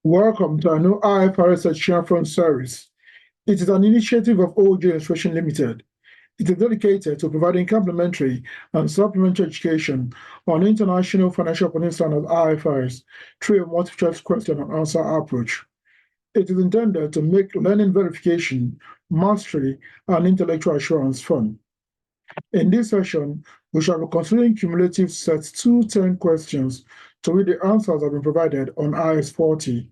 Welcome to our new IFRS Share Service. It is an initiative of OJ Illustration Limited. It is dedicated to providing complementary and supplementary education on international financial reporting standard IFRS through a multi-choice question and answer approach. It is intended to make learning verification, mastery, and intellectual assurance fun. In this session, we shall be considering cumulative set 210 questions to which the answers have been provided on IAS 40.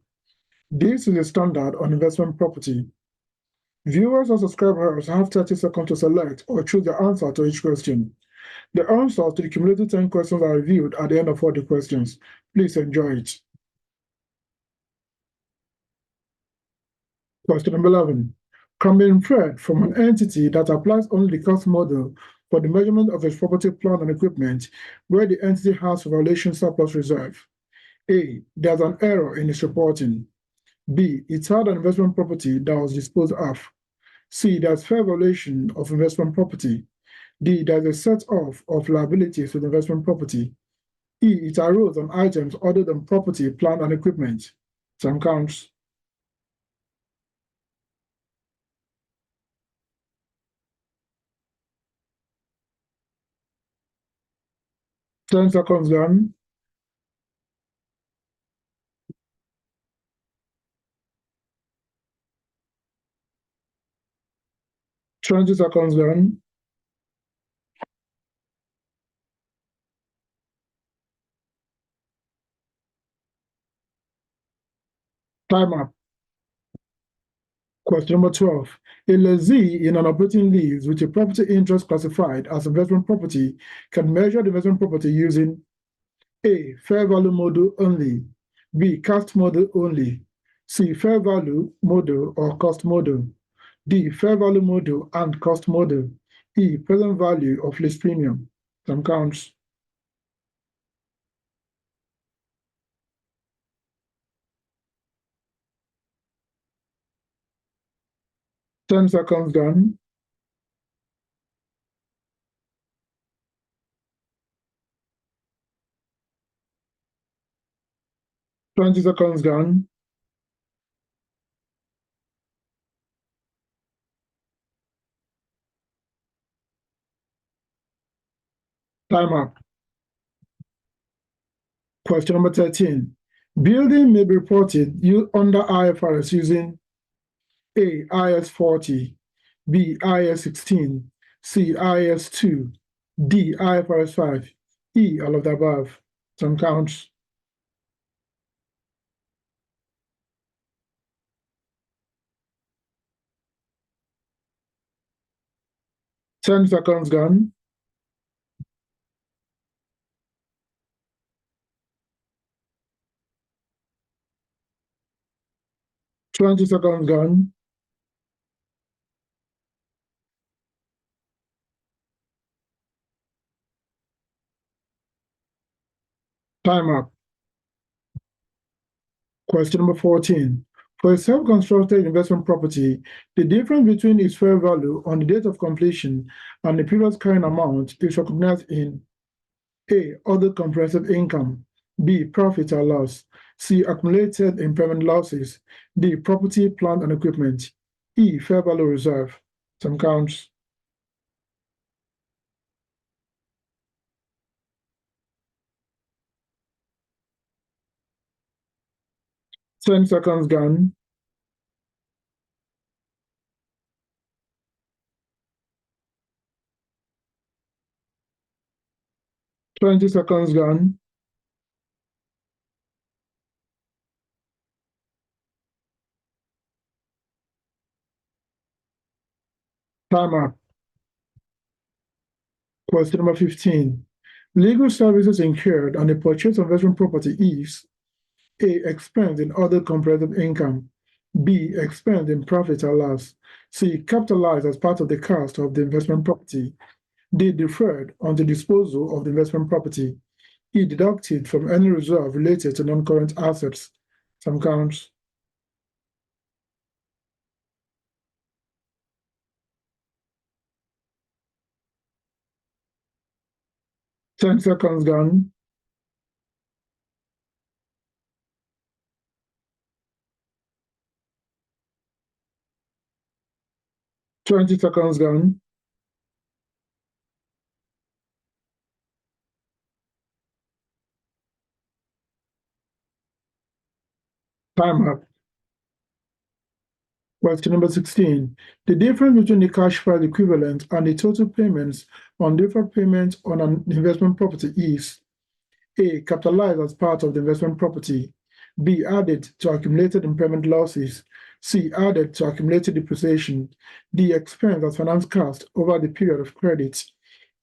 This is a standard on investment property. Viewers or subscribers have 30 seconds to select or choose the answer to each question. The answers to the cumulative 10 questions are reviewed at the end of all the questions. Please enjoy it. Question number 11. Can be inferred from an entity that applies only the cost model for the measurement of its property, plant, and equipment where the entity has valuation surplus reserve. A. There's an error in its reporting. B. It had an investment property that was disposed of. C. There's fair valuation of investment property. D. There's a set-off of liabilities with investment property. E. It arose on items other than property, plant, and equipment. Time counts. Ten seconds gone. 20 seconds gone. Time up. Question number 12. A lessee in an operating lease with a property interest classified as investment property can measure the investment property using A. Fair value model only. B. Cost model only. C. Fair value model or cost model. D. Fair value model and cost model. E. Present value of lease premium. Time counts. 10 seconds gone. 20 seconds gone. Time up. Question number 13. Building may be reported under IFRS using A. IAS 40, B. IAS 16, C. IAS 2, D. IFRS 5, E. All of the above. Some counts. 10 seconds gone. 20 seconds gone. Time up. Question number 14. For a self-constructed investment property, the difference between its fair value on the date of completion and the previous carrying amount is recognized in A. Other comprehensive income. B. Profit or loss. C. Accumulated impairment losses. D. Property, plant, and equipment. E. Fair value reserve. Some counts. 10 seconds gone. 20 seconds gone. Time up. Question number 15. Legal services incurred on the purchase of investment property is A. Expense in other comprehensive income. B. Expense in profit or loss. C. Capitalized as part of the cost of the investment property. D. Deferred on the disposal of the investment property. E. Deducted from any reserve related to non-current assets. Some counts. 10 seconds gone. 20 seconds gone. Time up. Question number 16. The difference between the cash price equivalent and the total payments on deferred payments on an investment property is A. Capitalized as part of the investment property. B. Added to accumulated impairment losses. C. Added to accumulated depreciation. D. Expense as finance cost over the period of credit.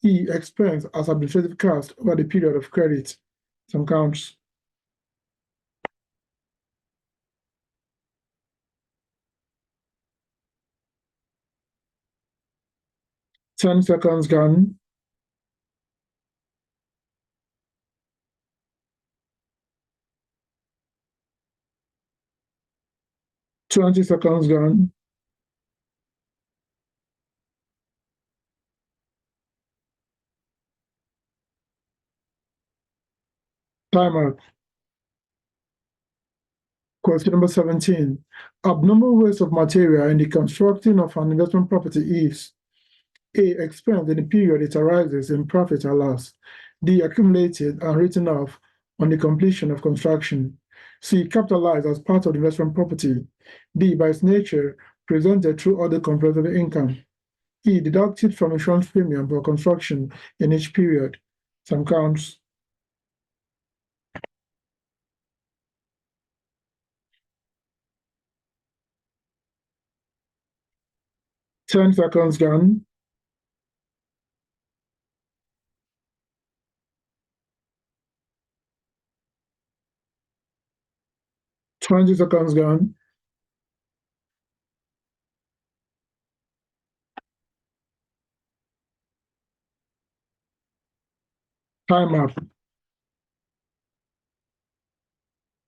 E. Expense as administrative cost over the period of credit. Some counts. 10 seconds gone. 20 seconds gone. Time out. Question number 17. Abnormal waste of material in the constructing of an investment property is A. Expense in the period it arises in profit or loss. D. Accumulated and written off on the completion of construction. C. Capitalized as part of the investment property. D. By its nature, presented through other comprehensive income. E. Deducted from insurance premium for construction in each period. Some counts. 10 seconds gone. 20 seconds gone. Time up.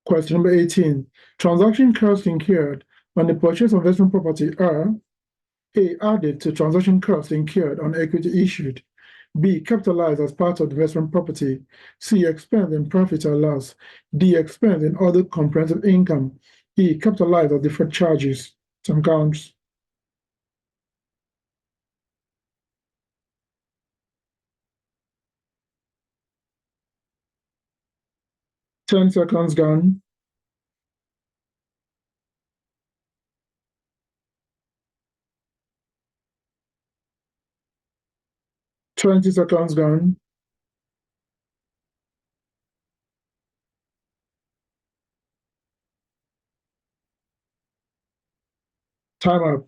Question number 18. Transaction costs incurred on the purchase of investment property are A. Added to transaction costs incurred on equity issued. B. Capitalized as part of the investment property. C. Expense in profit or loss. D. Expense in other comprehensive income. E. Capitalized as deferred charges. Some counts. 10 seconds gone. 20 seconds gone. Time up.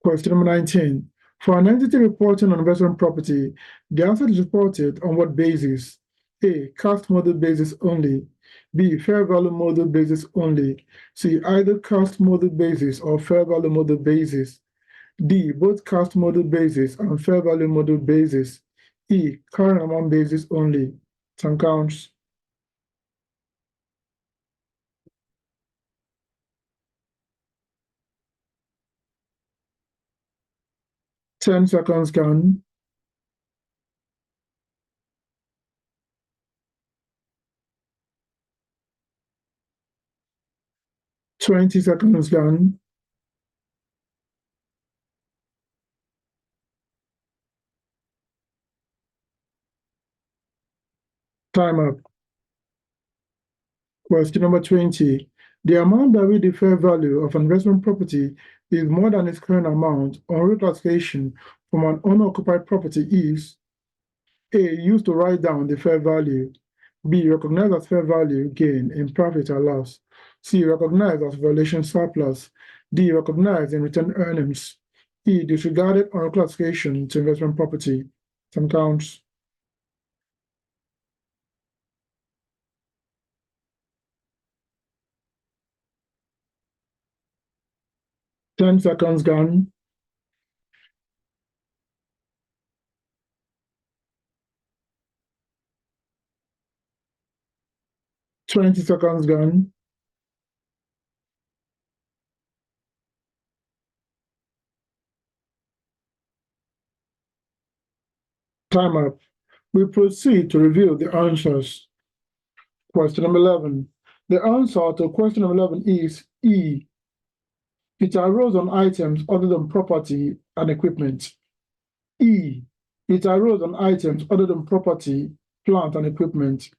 Question number 19. For an entity reporting on investment property, the asset is reported on what basis? A. Cost model basis only. B. Fair value model basis only. C. Either cost model basis or fair value model basis. D. Both cost model basis and fair value model basis. E. Current amount basis only. Some counts. 10 seconds gone. 20 seconds gone. Time up. Question number 20. The amount by which the fair value of an investment property is more than its current amount on reclassification from an owner-occupied property is A. Used to write down the fair value. B. Recognized as fair value gain in profit or loss. C. Recognized as valuation surplus. D. Recognized in retained earnings. E. Disregarded on reclassification to investment property. Some counts. 10 seconds gone. 20 seconds gone. Time up. We proceed to review the answers. Question number 11. The answer to question number 11 is E. It arose on items other than property and equipment. E. It arose on items other than property, plant, and equipment.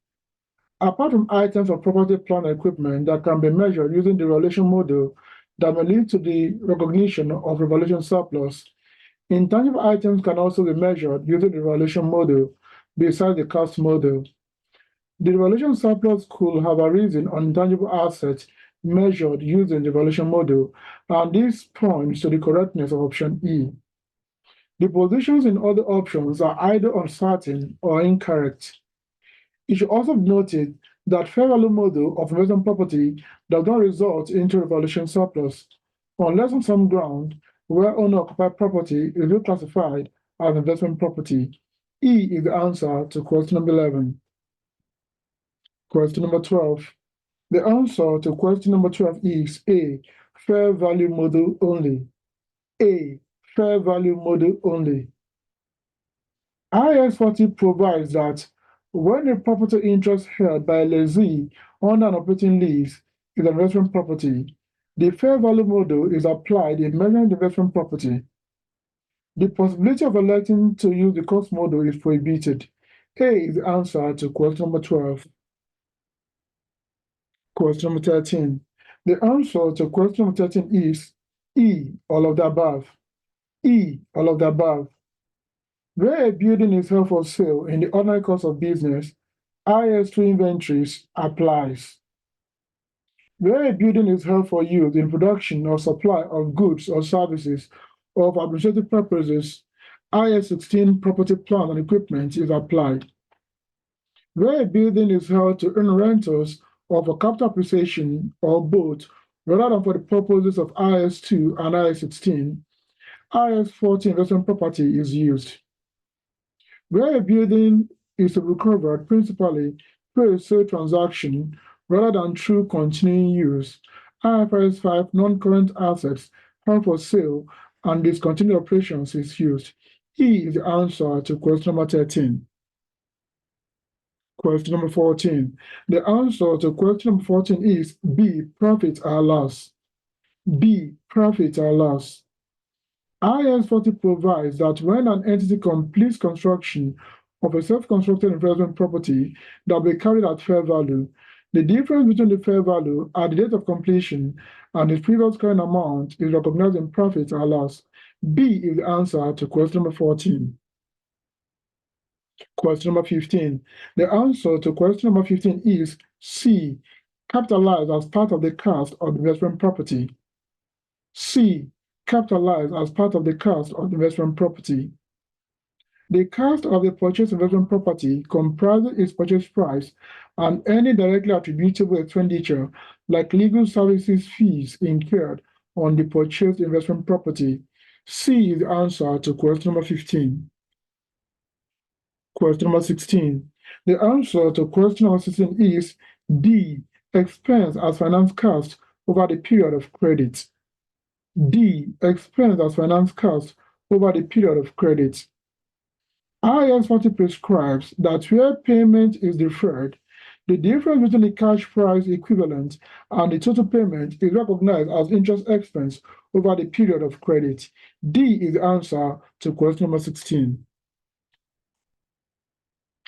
Apart from items of property, plant, and equipment that can be measured using the revaluation model that may lead to the recognition of revaluation surplus, intangible items can also be measured using the revaluation model besides the cost model. The revaluation surplus could have arisen on intangible assets measured using the revaluation model, and this points to the correctness of option E. The positions in other options are either uncertain or incorrect. It should also be noted that fair value model of investment property does not result into revaluation surplus, unless on some ground where owner-occupied property is reclassified as investment property. E is the answer to question number 11. Question number 12. The answer to question number 12 is A, fair value model only. A, fair value model only. IAS 40 provides that when a property interest held by a lessee under an operating lease is an investment property, the fair value model is applied in measuring the investment property. The possibility of electing to use the cost model is prohibited. A is the answer to question number 12. Question number 13. The answer to question number 13 is E, all of the above. E, all of the above. Where a building is held for sale in the ordinary course of business, IAS 2 inventories applies. Where a building is held for use in production or supply of goods or services or for administrative purposes, IAS 16 property, plant, and equipment is applied. Where a building is held to earn rentals or for capital appreciation or both, rather than for the purposes of IAS 2 and IAS 16, IAS 40 investment property is used. Where a building is recovered principally through a sale transaction rather than through continuing use, IFRS 5 non-current assets held for sale and discontinued operations is used. E is the answer to question number 13. Question number 14. The answer to question number 14 is B, profit or loss. B, profit or loss. IAS 40 provides that when an entity completes construction of a self-constructed investment property that will be carried at fair value, the difference between the fair value at the date of completion and its previous current amount is recognized in profit or loss. B is the answer to question number 14. Question number 15. The answer to question number 15 is C, capitalized as part of the cost of the investment property. C, capitalized as part of the cost of the investment property. The cost of the purchased investment property comprises its purchase price and any directly attributable expenditure like legal services fees incurred on the purchased investment property. C is the answer to question number 15. Question number 16. The answer to question number 16 is D, expense as finance cost over the period of credit. D, expense as finance cost over the period of credit. IAS 40 prescribes that where payment is deferred, the difference between the cash price equivalent and the total payment is recognized as interest expense over the period of credit. D is the answer to question number 16.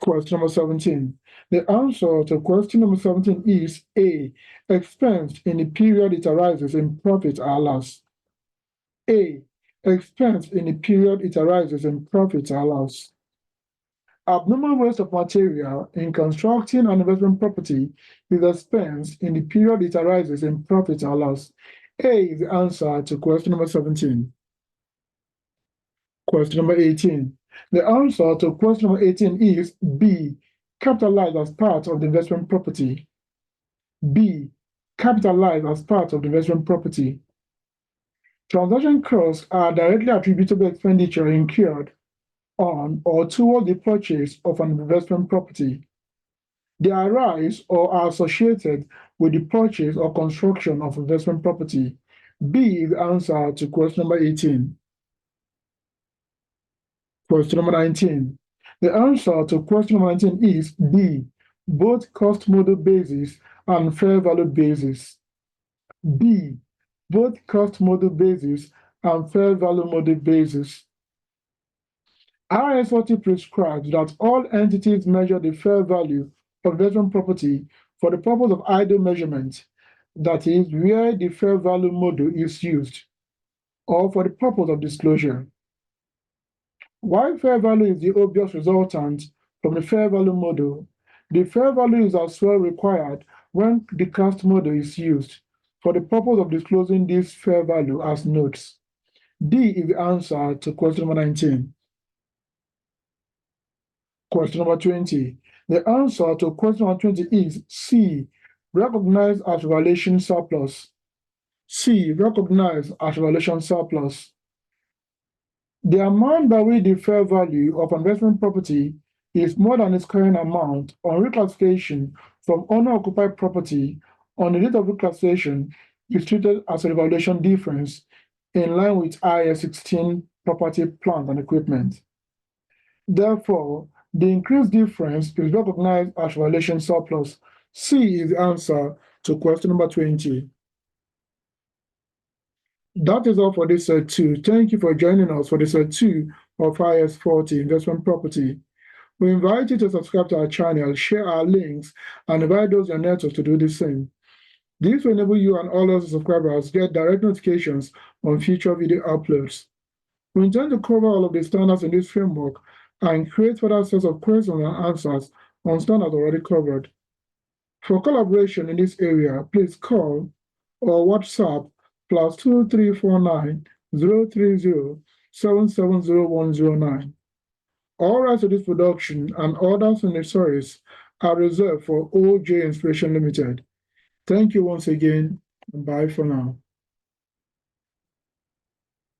Question number 17. The answer to question number 17 is A, expense in the period it arises in profit or loss. A, expense in the period it arises in profit or loss. Abnormal waste of material in constructing an investment property is expense in the period it arises in profit or loss. A is the answer to question number 17. Question number 18. The answer to question number 18 is B, capitalized as part of the investment property. B, capitalized as part of the investment property. Transaction costs are directly attributable expenditure incurred on or toward the purchase of an investment property. They arise or are associated with the purchase or construction of investment property. B is the answer to question number 18. Question number 19. The answer to question number 19 is D, both cost model basis and fair value basis. B, both cost model basis and fair value model basis. IAS 40 prescribes that all entities measure the fair value of investment property for the purpose of idle measurement, that is, where the fair value model is used, or for the purpose of disclosure. While fair value is the obvious resultant from the fair value model, the fair value is as well required when the cost model is used for the purpose of disclosing this fair value as notes. D is the answer to question number 19. Question number 20. The answer to question number 20 is C, recognized as valuation surplus. C, recognized as valuation surplus. The amount by which the fair value of investment property is more than its current amount on reclassification from owner-occupied property on the date of reclassification is treated as a valuation difference in line with IAS 16 property, plant, and equipment. Therefore, the increased difference is recognized as valuation surplus. C is the answer to question number 20. That is all for this set 2. Thank you for joining us for this set 2 of IAS 40 investment property. We invite you to subscribe to our channel, share our links, and invite those in your network to do the same. This will enable you and all other subscribers get direct notifications on future video uploads. We intend to cover all of the standards in this framework and create further sets of questions and answers on standards already covered. For collaboration in this area, please call or WhatsApp +2349 030 770109. All rights to this production and others in the series are reserved for OJ Inspiration Limited. Thank you once again, and bye for now.